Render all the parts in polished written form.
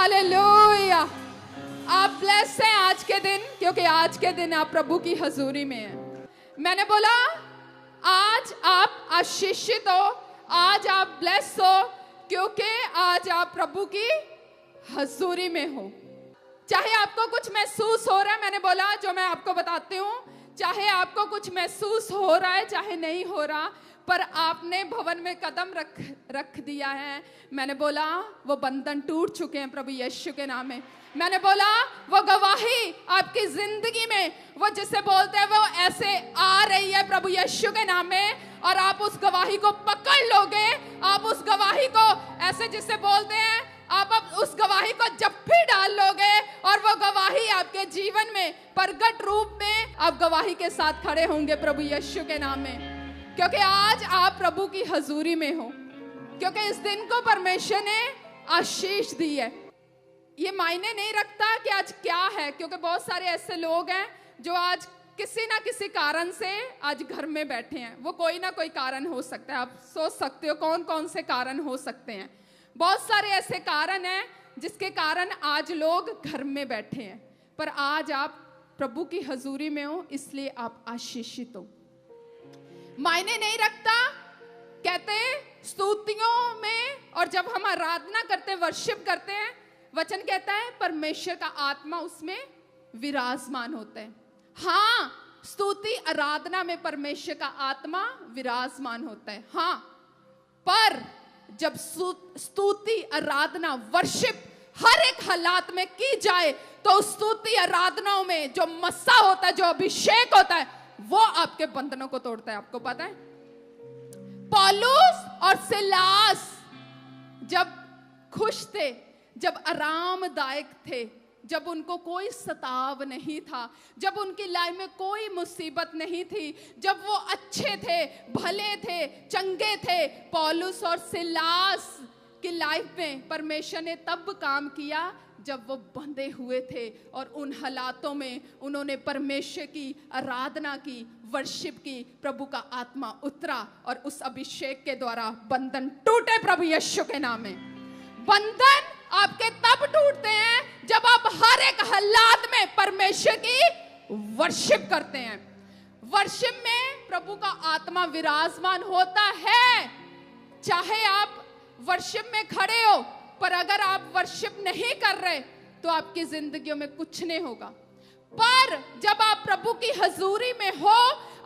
Hallelujah. आप bless हैं आज के दिन, क्योंकि आज के दिन आप प्रभु की हजूरी में हैं। मैंने बोला आज आप आशीषित हो, आज आप ब्लेस हो, क्योंकि आज आप प्रभु की हजूरी में हो। चाहे आपको कुछ महसूस हो रहा है, मैंने बोला जो मैं आपको बताती हूँ, चाहे आपको कुछ महसूस हो रहा है चाहे नहीं हो रहा, पर आपने भवन में कदम रख दिया है। मैंने बोला वो बंधन टूट चुके हैं प्रभु यीशु के नाम में। मैंने बोला वो गवाही आपकी जिंदगी में, वो जिसे बोलते हैं, वो ऐसे आ रही है प्रभु यीशु के नाम में, और आप उस गवाही को पकड़ लोगे। आप उस गवाही को ऐसे जिसे बोलते हैं, आप अब उस गवाही को जप्फी डाल लोगे, और वो गवाही आपके जीवन में प्रगट रूप में आप गवाही के साथ खड़े होंगे प्रभु यीशु के नाम में। क्योंकि आज आप प्रभु की हजूरी में हो, क्योंकि इस दिन को परमेश्वर ने आशीष दी है। ये मायने नहीं रखता कि आज क्या है, क्योंकि बहुत सारे ऐसे लोग हैं जो आज किसी ना किसी कारण से आज घर में बैठे हैं। वो कोई ना कोई कारण हो सकता है। आप सोच सकते हो कौन कौन से कारण हो सकते हैं। बहुत सारे ऐसे कारण हैं जिसके कारण आज लोग घर में बैठे हैं, पर आज आप प्रभु की हजूरी में हो, इसलिए आप आशीषित हो। मायने नहीं रखता, कहते हैं स्तुतियों में, और जब हम आराधना करते हैं, वर्शिप करते हैं, वचन कहता है परमेश्वर का आत्मा उसमें विराजमान होता है। हाँ, स्तुति आराधना में परमेश्वर का आत्मा विराजमान होता है। हाँ, पर जब स्तुति आराधना वर्शिप हर एक हालात में की जाए, तो स्तुति आराधनाओं में जो मस्सा होता है, जो अभिषेक होता है, वो आपके बंधनों को तोड़ता है। आपको पता है पौलुस और सिलास जब खुश थे, जब आरामदायक थे, जब उनको कोई सताव नहीं था, जब उनकी लाइफ में कोई मुसीबत नहीं थी, जब वो अच्छे थे, भले थे, चंगे थे, पौलुस और सिलास की लाइफ में परमेश्वर ने तब काम किया जब वो बंधे हुए थे, और उन हालातों में उन्होंने परमेश्वर की आराधना की, वर्शिप की, प्रभु का आत्मा उतरा, और उस अभिषेक के द्वारा बंधन टूटे प्रभु यीशु के नाम में। बंधन आपके तब टूटते हैं जब आप हर एक हालात में परमेश्वर की वर्शिप करते हैं। वर्शिप में प्रभु का आत्मा विराजमान होता है। चाहे आप वर्शिप में खड़े हो, पर अगर आप वर्शिप नहीं कर रहे तो आपकी जिंदगियों में कुछ नहीं होगा। पर जब आप प्रभु की हजूरी में हो,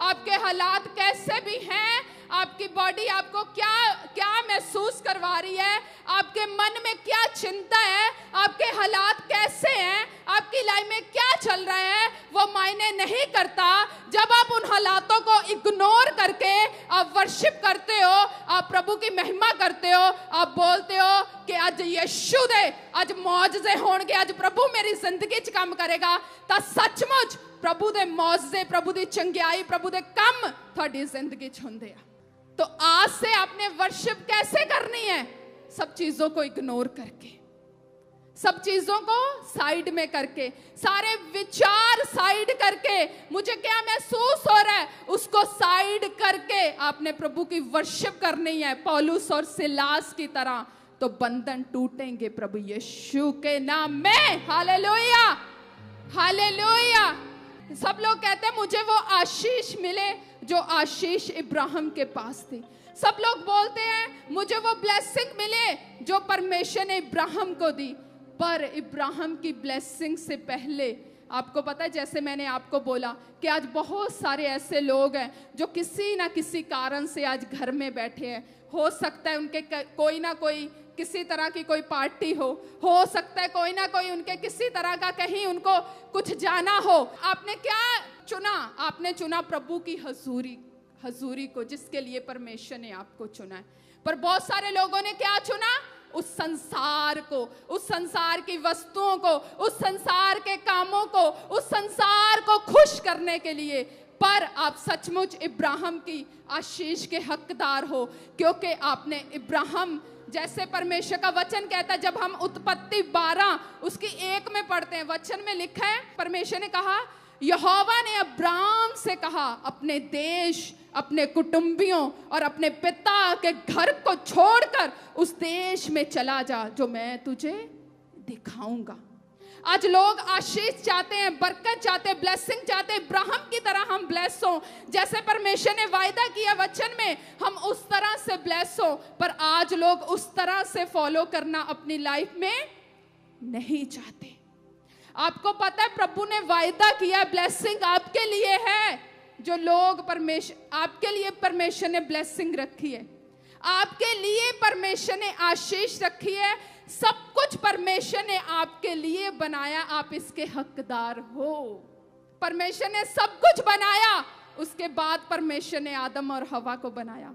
आपके हालात कैसे भी हैं, आपकी बॉडी आपको क्या क्या महसूस करवा रही है, आपके मन में क्या चिंता है, आपके हालात कैसे हैं, आपकी लाइफ में क्या चल रहा है, वो मायने नहीं करता। जब आप उन हालातों को इग्नोर करके आप वर्शिप करते हो, आप प्रभु की महिमा करते हो, आप बोलते हो कि आज यीशु दे, आज मौजज़े होंगे, आज प्रभु मेरी जिंदगी च काम करेगा, तो सचमुच प्रभु दे मौजज़े, प्रभु दी चंगियाई, प्रभु दे कम थोड़ी जिंदगी च होंदे आ। तो आज से आपने वर्शिप कैसे करनी है? सब चीजों को इग्नोर करके, सब चीजों को साइड में करके, सारे विचार साइड करके, मुझे क्या महसूस हो रहा है उसको साइड करके आपने प्रभु की वर्शिप करनी है, पौलुस और सिलास की तरह। तो बंधन टूटेंगे प्रभु यीशु के नाम में। Hallelujah, hallelujah. सब लोग कहते हैं मुझे वो आशीष मिले जो आशीष इब्राहिम के पास थी। सब लोग बोलते हैं मुझे वो ब्लेसिंग मिले जो परमेश्वर ने इब्राहिम को दी। पर इब्राहिम की ब्लेसिंग से पहले आपको पता है, जैसे मैंने आपको बोला कि आज बहुत सारे ऐसे लोग हैं जो किसी ना किसी कारण से आज घर में बैठे हैं। हो सकता है उनके कोई ना कोई किसी तरह की कोई पार्टी हो सकता है कोई ना कोई उनके किसी तरह का कहीं उनको कुछ जाना हो। आपने क्या चुना? आपने चुना प्रभु की हजूरी को, जिसके लिए परमेश्वर ने आपको चुना है। पर बहुत सारे लोगों ने क्या चुना? उस संसार को, उस संसार की वस्तुओं को, उस संसार के कामों को, उस संसार को खुश करने के लिए। पर आप सचमुच इब्राहिम की आशीष के हकदार हो, क्योंकि आपने इब्राहिम जैसे परमेश्वर का वचन कहता है, जब हम उत्पत्ति 12 उसकी 1 में पढ़ते हैं, वचन में लिखा है, परमेश्वर ने कहा, यहोवा ने अब्राहम से कहा, अपने देश, अपने कुटुंबियों और अपने पिता के घर को छोड़कर उस देश में चला जा जो मैं तुझे दिखाऊंगा। आज लोग आशीष चाहते हैं, बरकत चाहते हैं, ब्लेसिंग चाहते हैं, इब्राहिम की तरह हम ब्लेस हो, जैसे परमेश्वर ने वायदा किया वचन में हम उस तरह से ब्लेस हो। पर आज लोग उस तरह से फॉलो करना अपनी लाइफ में नहीं चाहते। आपको पता है प्रभु ने वायदा किया ब्लेसिंग आपके लिए है। जो लोग आपके लिए परमेश्वर ने ब्लेसिंग रखी है, आपके लिए परमेश्वर ने आशीष रखी है, सब कुछ परमेश्वर ने आपके लिए बनाया, आप इसके हकदार हो। परमेश्वर ने सब कुछ बनाया, उसके बाद परमेश्वर ने आदम और हवा को बनाया।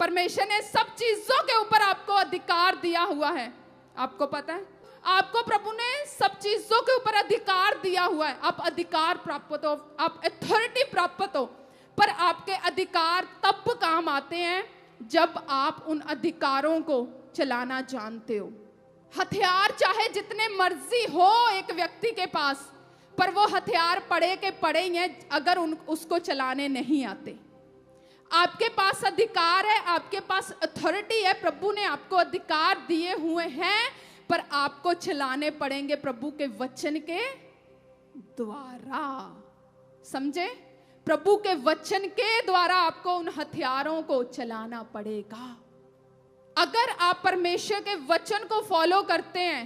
परमेश्वर ने सब चीजों के ऊपर आपको अधिकार दिया हुआ है। आपको पता है, आपको प्रभु ने सब चीजों के ऊपर अधिकार दिया हुआ है। आप अधिकार प्राप्त हो, आप अथॉरिटी प्राप्त हो। पर आपके अधिकार तब काम आते हैं जब आप उन अधिकारों को चलाना जानते हो। हथियार चाहे जितने मर्जी हो एक व्यक्ति के पास, पर वो हथियार पड़े के पड़े ही हैं अगर उसको चलाने नहीं आते। आपके पास अधिकार है, आपके पास अथॉरिटी है, प्रभु ने आपको अधिकार दिए हुए हैं, पर आपको चलाने पड़ेंगे प्रभु के वचन के द्वारा। समझे? प्रभु के वचन के द्वारा आपको उन हथियारों को चलाना पड़ेगा। अगर आप परमेश्वर के वचन को फॉलो करते हैं,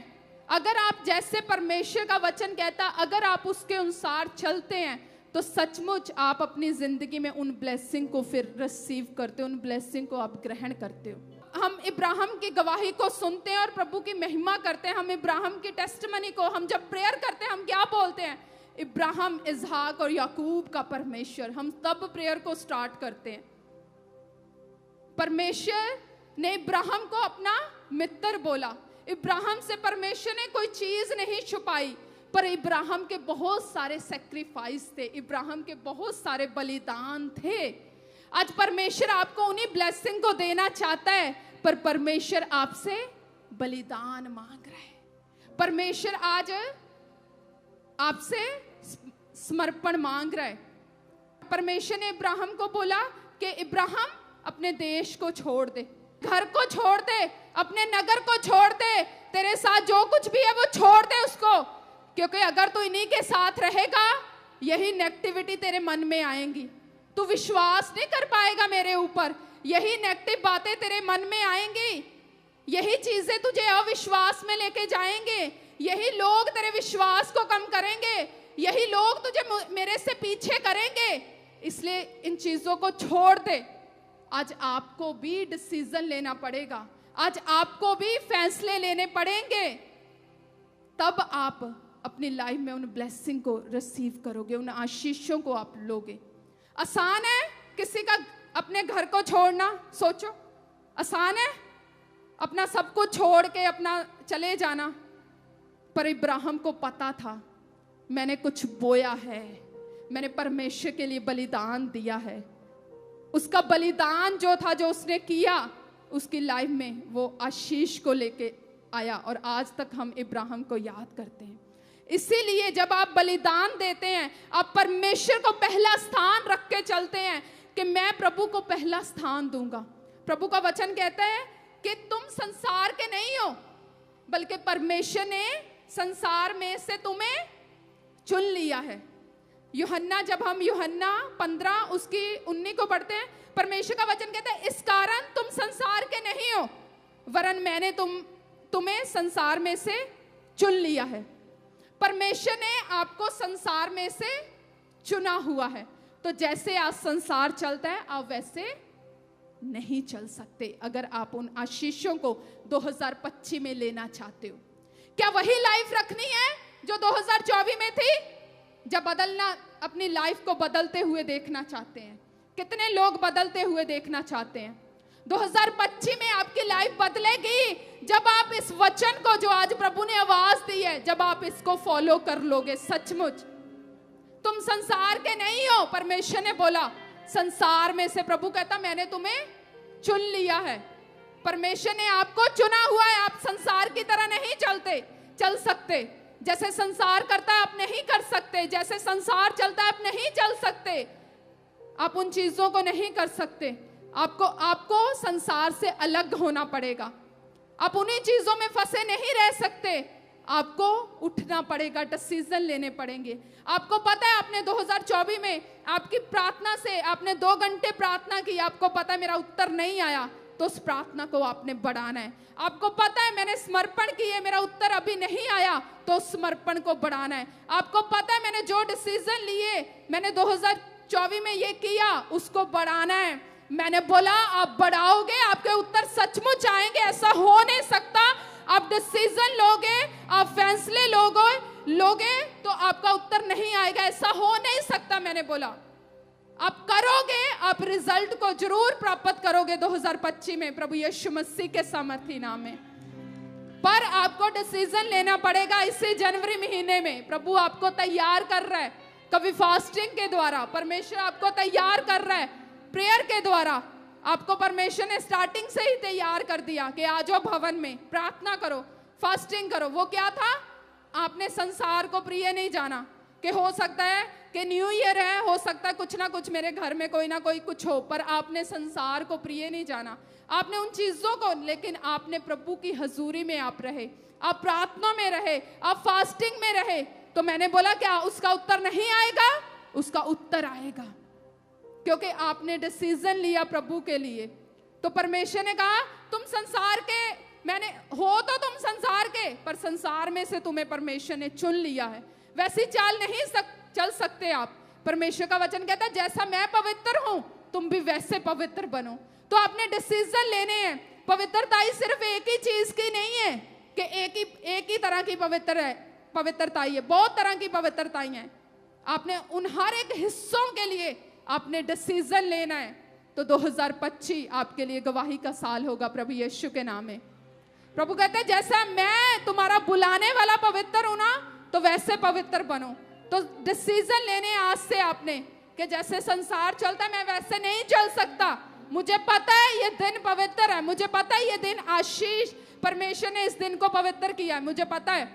अगर आप जैसे परमेश्वर का वचन कहता, अगर आप उसके अनुसार चलते हैं, तो सचमुच आप अपनी जिंदगी में उन ब्लेसिंग को फिर रिसीव करते हो, उन ब्लेसिंग को आप ग्रहण करते हो। हम इब्राहिम की गवाही को सुनते हैं और प्रभु की महिमा करते हैं। हम इब्राहिम की टेस्टिमनी को, हम जब प्रेयर करते हैं हम क्या बोलते हैं? इब्राहिम, इसहाक और याकूब का परमेश्वर। हम तब प्रेयर को स्टार्ट करते हैं। परमेश्वर ने इब्राहिम को अपना मित्र बोला। इब्राहिम से परमेश्वर ने कोई चीज नहीं छुपाई, पर इब्राहिम के बहुत सारे सैक्रिफाइस थे, इब्राहिम के बहुत सारे बलिदान थे। आज परमेश्वर आपको उन्हीं ब्लेसिंग को देना चाहता है, पर परमेश्वर आपसे बलिदान मांग रहा है। परमेश्वर आज आपसे समर्पण मांग रहा है। परमेश्वर ने इब्राहिम को बोला कि इब्राहिम अपने देश को छोड़ दे, घर को छोड़ दे, अपने नगर को छोड़ दे, तेरे साथ जो कुछ भी है वो छोड़ दे उसको, क्योंकि अगर तू इन्हीं के साथ रहेगा यही नेगेटिविटी तेरे मन में आएंगी। तू विश्वास नहीं कर पाएगा मेरे ऊपर, यही नेगेटिव बातें तेरे मन में आएंगी, यही चीजें तुझे अविश्वास में लेके जाएंगे, यही लोग तेरे विश्वास को कम करेंगे, यही लोग तुझे मेरे से पीछे करेंगे। इसलिए इन चीजों को छोड़ दे। आज आपको भी डिसीजन लेना पड़ेगा, आज आपको भी फैसले लेने पड़ेंगे, तब आप अपनी लाइफ में उन ब्लेसिंग को रिसीव करोगे, उन आशीषों को आप लोगे। आसान है किसी का अपने घर को छोड़ना? सोचो, आसान है अपना सब कुछ छोड़ के अपना चले जाना? पर इब्राहिम को पता था मैंने कुछ बोया है, मैंने परमेश्वर के लिए बलिदान दिया है। उसका बलिदान जो था, जो उसने किया, उसकी लाइफ में वो आशीष को लेके आया, और आज तक हम इब्राहिम को याद करते हैं। इसीलिए जब आप बलिदान देते हैं, आप परमेश्वर को पहला स्थान रख के चलते हैं कि मैं प्रभु को पहला स्थान दूंगा। प्रभु का वचन कहता है कि तुम संसार के नहीं हो, बल्कि परमेश्वर ने संसार में से तुम्हें चुन लिया है। यूहन्ना, जब हम यूहन्ना 15 उसकी 19 को पढ़ते हैं, परमेश्वर का वचन कहता है, इस कारण तुम संसार के नहीं हो, वरन मैंने तुम्हें संसार में से चुन लिया है। परमेश्वर ने आपको संसार में से चुना हुआ है। तो जैसे आज संसार चलता है आप वैसे नहीं चल सकते, अगर आप उन आशीषों को 2025 में लेना चाहते हो। क्या वही लाइफ रखनी है जो 2024 में थी? जब बदलना, अपनी लाइफ को बदलते हुए देखना चाहते हैं। कितने लोग बदलते हुए देखना चाहते हैं? 2025 में आपकी लाइफ बदलेगी जब आप इस वचन को, जो आज प्रभु ने आवाज दी है, जब आप इसको फॉलो कर लोगे। सचमुच तुम संसार के नहीं हो, परमेश्वर ने बोला संसार में से, प्रभु कहता मैंने तुम्हें चुन लिया है। परमेश्वर ने आपको चुना हुआ है। आप संसार की तरह नहीं चल सकते। जैसे संसार करता है आप नहीं कर सकते, जैसे संसार चलता है आप नहीं चल सकते, आप उन चीजों को नहीं कर सकते। आपको संसार से अलग होना पड़ेगा। आप उन्हीं चीजों में फंसे नहीं रह सकते। आपको उठना पड़ेगा, डिसीजन लेने पड़ेंगे। आपको पता है आपने 2024 में आपकी प्रार्थना से आपने 2 घंटे प्रार्थना की, आपको पता है मेरा उत्तर नहीं आया, तो उस प्रार्थना को आपने बढ़ाना है। आपको पता है मैंने समर्पण किए, मेरा उत्तर अभी नहीं आया, तो उस समर्पण को बढ़ाना है। आपको पता है मैंने जो डिसीजन लिए, मैंने 2024 में ये किया, उसको बढ़ाना है। मैंने बोला आप बढ़ाओगे, आपके उत्तर सचमुच आएंगे। ऐसा हो नहीं सकता आप डिसीजन लोगे, आप फैसले लोगे तो आपका उत्तर नहीं आएगा, ऐसा हो नहीं सकता। मैंने बोला आप करोगे, आप रिजल्ट को जरूर प्राप्त करोगे 2025 में प्रभु यीशु मसीह के सामर्थी नाम में। पर आपको डिसीजन लेना पड़ेगा इसी जनवरी महीने में। प्रभु आपको तैयार कर रहा है, कभी फास्टिंग के द्वारा परमेश्वर आपको तैयार कर रहा है, प्रेयर के द्वारा आपको परमेश्वर ने स्टार्टिंग से ही तैयार कर दिया कि आ जाओ भवन में, प्रार्थना करो, फास्टिंग करो। वो क्या था, आपने संसार को प्रिय नहीं जाना कि हो सकता है कि न्यू ईयर है, हो सकता है कुछ ना कुछ मेरे घर में कोई ना कोई कुछ हो, पर आपने संसार को प्रिय नहीं जाना, आपने उन चीजों को, लेकिन आपने प्रभु की हजूरी में आप रहे, आप प्रार्थना में रहे, आप फास्टिंग में रहे। तो मैंने बोला क्या उसका उत्तर नहीं आएगा? उसका उत्तर आएगा, क्योंकि आपने डिसीजन लिया प्रभु के लिए। तो परमेश्वर ने कहा तुम संसार के, मैंने हो तो तुम संसार के, पर संसार में से तुम्हें परमेश्वर ने चुन लिया है। वैसी चाल नहीं चल सकते आप। परमेश्वर का वचन कहता है जैसा मैं पवित्र हूं तुम भी वैसे पवित्र बनो। तो आपने डिसीजन लेने हैं। पवित्रताई सिर्फ एक ही चीज की नहीं है कि एक ही तरह की पवित्रताई है, बहुत तरह की पवित्रताई है। आपने उन हर एक हिस्सों के लिए आपने डिसीजन लेना है। तो 2025 आपके लिए गवाही का साल होगा प्रभु यीशु के नाम में। प्रभु कहते हैं जैसा मैं तुम्हारा बुलाने वाला पवित्र हूं ना, तो वैसे पवित्र बनो। तो डिसीजन लेने आज से आपने कि जैसे संसार चलता है मैं वैसे नहीं चल सकता। मुझे पता है ये दिन पवित्र है, मुझे पता है ये दिन आशीष, परमेश्वर ने इस दिन को पवित्र किया है, मुझे पता है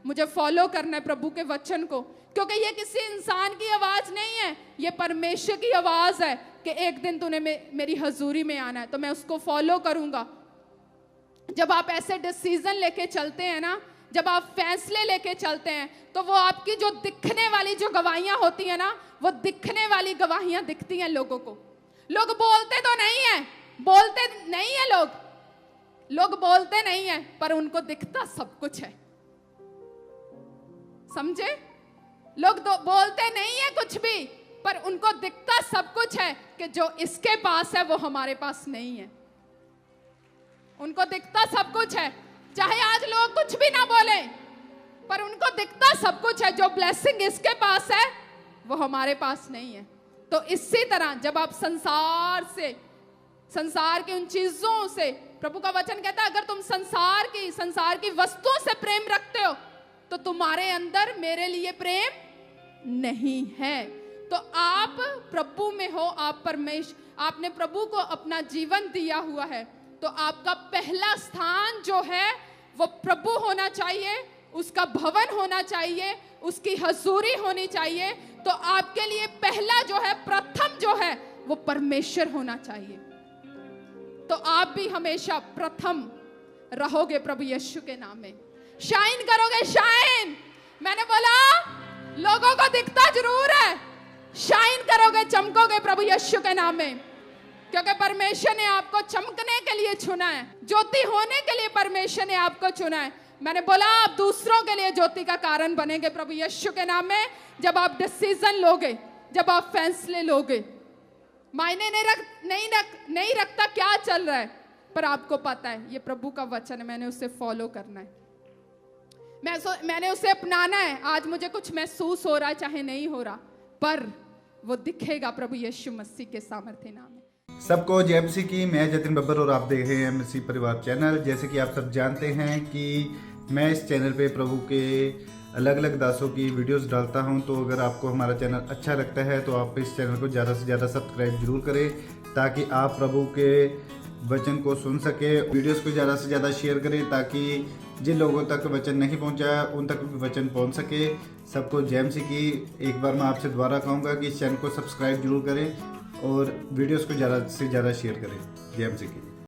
मुझे फॉलो करना है प्रभु के वचन को, क्योंकि ये किसी इंसान की आवाज नहीं है, ये परमेश्वर की आवाज है कि एक दिन तूने मेरी हजूरी में आना है, तो मैं उसको फॉलो करूंगा। जब आप ऐसे डिसीजन लेके चलते हैं ना, जब आप फैसले लेके चलते हैं, तो वो आपकी जो दिखने वाली जो गवाहियां होती है ना, वो दिखने वाली गवाहियां दिखती हैं लोगों को। लोग बोलते तो नहीं है, बोलते नहीं है लोग बोलते नहीं है, पर उनको दिखता सब कुछ है। समझे? लोग बोलते नहीं है कुछ भी, पर उनको दिखता सब कुछ है कि जो इसके पास है वो हमारे पास नहीं है। उनको दिखता सब कुछ है, चाहे आज लोग कुछ भी ना बोले, पर उनको दिखता सब कुछ है। जो ब्लेसिंग इसके पास है वो हमारे पास नहीं है। तो इसी तरह जब आप संसार की उन चीजों से, प्रभु का वचन कहता है अगर तुम संसार की वस्तुओं से प्रेम रखते हो तो तुम्हारे अंदर मेरे लिए प्रेम नहीं है। तो आप प्रभु में हो, आपने प्रभु को अपना जीवन दिया हुआ है, तो आपका पहला स्थान जो है वो प्रभु होना चाहिए, उसका भवन होना चाहिए, उसकी हजूरी होनी चाहिए। तो आपके लिए पहला जो है, प्रथम जो है वो परमेश्वर होना चाहिए। तो आप भी हमेशा प्रथम रहोगे प्रभु यीशु के नाम में। शाइन करोगे, शाइन। मैंने बोला लोगों को दिखता जरूर है, शाइन करोगे, चमकोगे प्रभु यीशु के नाम में, क्योंकि परमेश्वर ने आपको चमकने के लिए चुना है, ज्योति होने के लिए परमेश्वर ने आपको चुना है। मैंने बोला आप दूसरों के लिए ज्योति का कारण बनेंगे प्रभु यीशु के नाम में। जब आप डिसीजन लोगे, जब आप फैसले लोगे, मायने नहीं रखता क्या चल रहा है, पर आपको पता है ये प्रभु का वचन है, मैंने उसे फॉलो करना है, मैंने उसे अपनाना है। आज मुझे कुछ महसूस हो रहा है चाहे नहीं हो रहा, पर वो दिखेगा प्रभु यीशु मसीह के सामर्थ्य नाम में। सबको जय मसीह की। मैं जतिन बब्बर और आप देख रहे हैं मसीह परिवार चैनल। जैसे कि आप सब जानते हैं कि मैं इस चैनल पे प्रभु के अलग अलग दासों की वीडियोस डालता हूं, तो अगर आपको हमारा चैनल अच्छा लगता है तो आप इस चैनल को ज़्यादा से ज़्यादा सब्सक्राइब जरूर करें, ताकि आप प्रभु के वचन को सुन सके। वीडियोस को ज़्यादा से ज़्यादा शेयर करें, ताकि जिन लोगों तक वचन नहीं पहुंचा उन तक भी वचन पहुंच सके। सबको जय मसीह की। एक बार मैं आपसे दोबारा कहूँगा कि इस चैनल को सब्सक्राइब जरूर करें और वीडियोस को ज़्यादा से ज़्यादा शेयर करें। जय मसीह की।